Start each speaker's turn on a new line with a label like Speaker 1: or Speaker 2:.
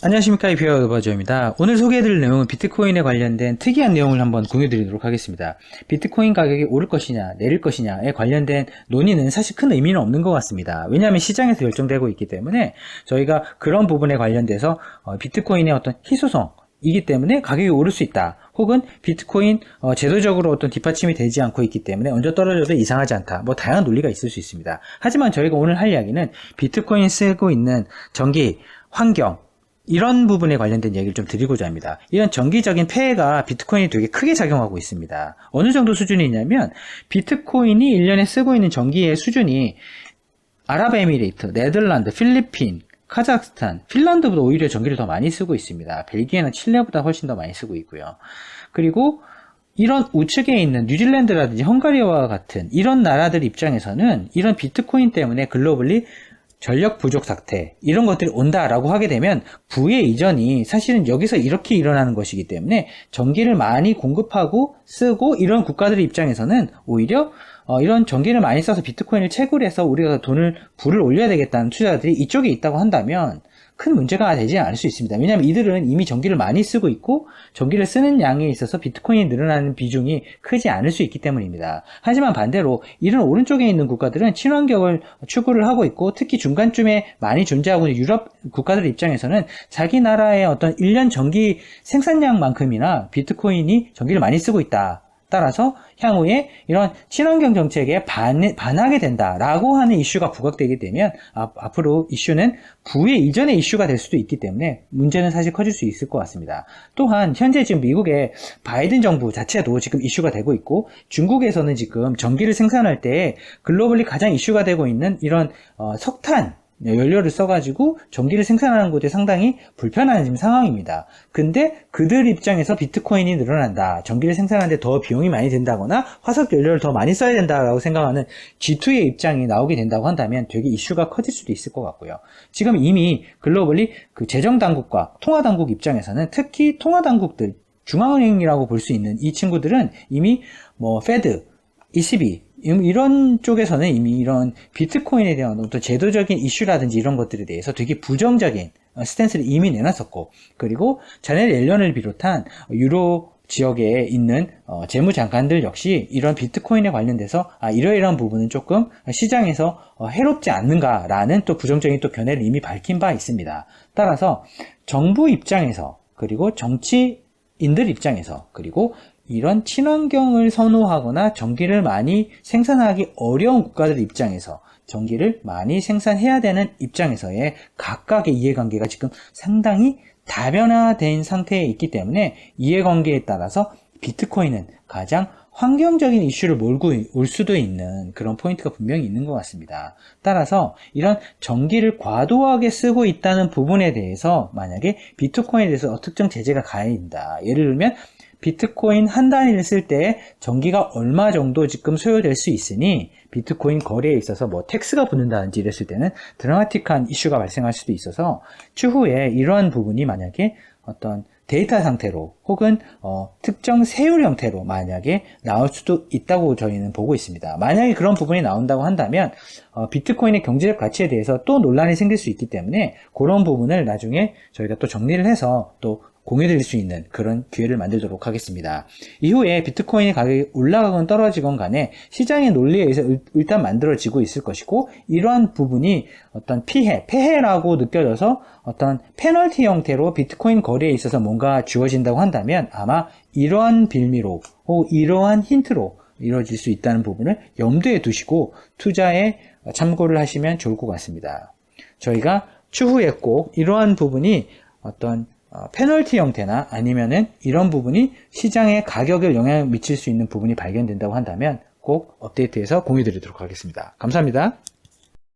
Speaker 1: 안녕하십니까, 이피어 버저입니다. 오늘 소개해드릴 내용은 비트코인에 관련된 특이한 내용을 한번 공유드리도록 하겠습니다. 비트코인 가격이 오를 것이냐 내릴 것이냐에 관련된 논의는 사실 큰 의미는 없는 것 같습니다. 왜냐하면 시장에서 결정되고 있기 때문에 저희가 그런 부분에 관련돼서 비트코인의 어떤 희소성이기 때문에 가격이 오를 수 있다, 혹은 비트코인 제도적으로 어떤 뒷받침이 되지 않고 있기 때문에 얹어 떨어져도 이상하지 않다, 뭐 다양한 논리가 있을 수 있습니다. 하지만 저희가 오늘 할 이야기는 비트코인 쓰고 있는 전기, 환경, 이런 부분에 관련된 얘기를 좀 드리고자 합니다. 이런 정기적인 폐해가 비트코인이 되게 크게 작용하고 있습니다. 어느 정도 수준이냐면 비트코인이 1년에 쓰고 있는 전기의 수준이 아랍에미레이트, 네덜란드, 필리핀, 카자흐스탄, 핀란드보다 오히려 전기를 더 많이 쓰고 있습니다. 벨기에나 칠레보다 훨씬 더 많이 쓰고 있고요. 그리고 이런 우측에 있는 뉴질랜드라든지 헝가리와 같은 이런 나라들 입장에서는 이런 비트코인 때문에 글로벌리 전력 부족 사태, 이런 것들이 온다라고 하게 되면 부의 이전이 사실은 여기서 이렇게 일어나는 것이기 때문에 전기를 많이 공급하고 쓰고 이런 국가들 입장에서는 오히려 이런 전기를 많이 써서 비트코인을 채굴해서 우리가 부를 올려야 되겠다는 투자자들이 이쪽에 있다고 한다면 큰 문제가 되지 않을 수 있습니다. 왜냐하면 이들은 이미 전기를 많이 쓰고 있고 전기를 쓰는 양에 있어서 비트코인이 늘어나는 비중이 크지 않을 수 있기 때문입니다. 하지만 반대로 이런 오른쪽에 있는 국가들은 친환경을 추구를 하고 있고, 특히 중간쯤에 많이 존재하고 있는 유럽 국가들 입장에서는 자기 나라의 어떤 1년 전기 생산량만큼이나 비트코인이 전기를 많이 쓰고 있다, 따라서 향후에 이런 친환경 정책에 반하게 된다라고 하는 이슈가 부각되게 되면 앞으로 이슈는 부의 이전의 이슈가 될 수도 있기 때문에 문제는 사실 커질 수 있을 것 같습니다. 또한 현재 지금 미국의 바이든 정부 자체도 지금 이슈가 되고 있고, 중국에서는 지금 전기를 생산할 때 글로벌리 가장 이슈가 되고 있는 이런 석탄 연료를 써가지고 전기를 생산하는 곳에 상당히 불편한 지금 상황입니다. 근데 그들 입장에서 비트코인이 늘어난다, 전기를 생산하는데 더 비용이 많이 든다거나 화석 연료를 더 많이 써야 된다라고 생각하는 G2의 입장이 나오게 된다고 한다면 되게 이슈가 커질 수도 있을 것 같고요. 지금 이미 글로벌리 그 재정당국과 통화당국 입장에서는, 특히 통화당국들, 중앙은행이라고 볼 수 있는 이 친구들은 이미 페드, ECB 이런 쪽에서는 이미 이런 비트코인에 대한 어떤 제도적인 이슈라든지 이런 것들에 대해서 되게 부정적인 스탠스를 이미 내놨었고, 그리고 자네트 옐런을 비롯한 유로 지역에 있는 재무장관들 역시 이런 비트코인에 관련돼서 이러이러한 부분은 조금 시장에서 해롭지 않는가라는 또 부정적인 또 견해를 이미 밝힌 바 있습니다. 따라서 정부 입장에서, 그리고 정치인들 입장에서, 그리고 이런 친환경을 선호하거나 전기를 많이 생산하기 어려운 국가들 입장에서 전기를 많이 생산해야 되는 입장에서의 각각의 이해관계가 지금 상당히 다변화된 상태에 있기 때문에 이해관계에 따라서 비트코인은 가장 환경적인 이슈를 몰고 올 수도 있는 그런 포인트가 분명히 있는 것 같습니다. 따라서 이런 전기를 과도하게 쓰고 있다는 부분에 대해서 만약에 비트코인에 대해서 특정 제재가 가해진다, 예를 들면 비트코인 한 단위를 쓸 때 전기가 얼마 정도 지금 소요될 수 있으니 비트코인 거래에 있어서 텍스가 붙는다든지 이랬을 때는 드라마틱한 이슈가 발생할 수도 있어서, 추후에 이러한 부분이 만약에 어떤 데이터 상태로 혹은 특정 세율 형태로 만약에 나올 수도 있다고 저희는 보고 있습니다. 만약에 그런 부분이 나온다고 한다면 비트코인의 경제적 가치에 대해서 또 논란이 생길 수 있기 때문에 그런 부분을 나중에 저희가 또 정리를 해서 또 공유드릴 수 있는 그런 기회를 만들도록 하겠습니다. 이후에 비트코인의 가격이 올라가건 떨어지건 간에 시장의 논리에 의해서 일단 만들어지고 있을 것이고, 이러한 부분이 어떤 폐해라고 느껴져서 어떤 페널티 형태로 비트코인 거래에 있어서 뭔가 주어진다고 한다면 아마 이러한 빌미로 혹은 이러한 힌트로 이루어질 수 있다는 부분을 염두에 두시고 투자에 참고를 하시면 좋을 것 같습니다. 저희가 추후에 꼭 이러한 부분이 어떤 페널티 형태나 아니면은 이런 부분이 시장의 가격에 영향을 미칠 수 있는 부분이 발견된다고 한다면 꼭 업데이트해서 공유 드리도록 하겠습니다. 감사합니다.